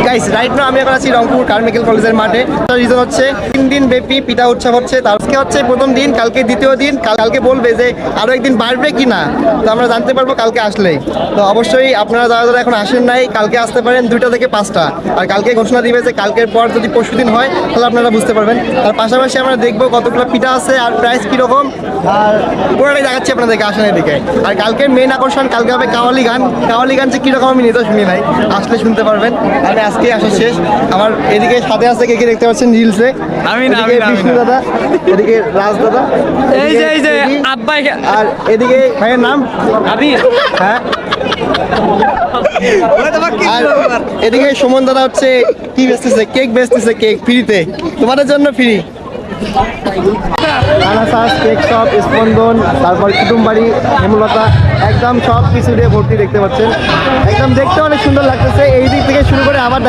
Guys right now আমি এখন আছি রংপুর কারমিকেল কলেজের মাঠে। রিজন হচ্ছে 3 দিন ব্যাপী পিঠা উৎসব হচ্ছে। আজকে হচ্ছে প্রথম দিন, কালকে দ্বিতীয় দিন। কালকে বলবে যে আরো একদিন বাড়বে কি না, তো আমরা জানতে পারবো কালকে আসলেই। তো অবশ্যই আপনারা যারা যারা এখন আসেন নাই কালকে আসতে পারেন 2টা থেকে 5টা। আর কালকে ঘোষণা দিবে যে কালকের পর যদি পরশু দিন হয় তাহলে আপনারা বুঝতে পারবেন। আর পাশাপাশি আমরা দেখবো কতগুলো পিঠা আছে আর প্রাইস কীরকম, আর পুরোটাই দেখাচ্ছি আপনাদেরকে আসনের দিকে। আর কালকের মেন আকর্ষণ কালকে হবে কাওয়ালি গান। কাওয়ালি গান যে কীরকম আমি নিজেও শুনি নাই, আসলে শুনতে পারবেন। আমি আজকে আসা শেষ। আমার এদিকে সাথে আছে কে কে দেখতে পাচ্ছেন রিলসে, বিষ্ণু দাদা, এদিকে রাজ দাদা, এই যে আব্বাই, আর এদিকে ভাইয়ের নাম আবির। হ্যাঁ, আর এদিকে সুমন দাদা হচ্ছে কি বেচতেছে, কেক বেচতেছে, কেক ফ্রিতে, তোমাদের জন্য ফ্রি। আনাসাস কেক শপ, স্পন্দন, তারপর কুটুমবাড়ি, হেমলতা, একদম সব কিছু দিয়ে ভর্তি দেখতে পাচ্ছেন। একদম দেখতে অনেক সুন্দর লাগতেছে। এই দিক থেকে শুরু করে আবার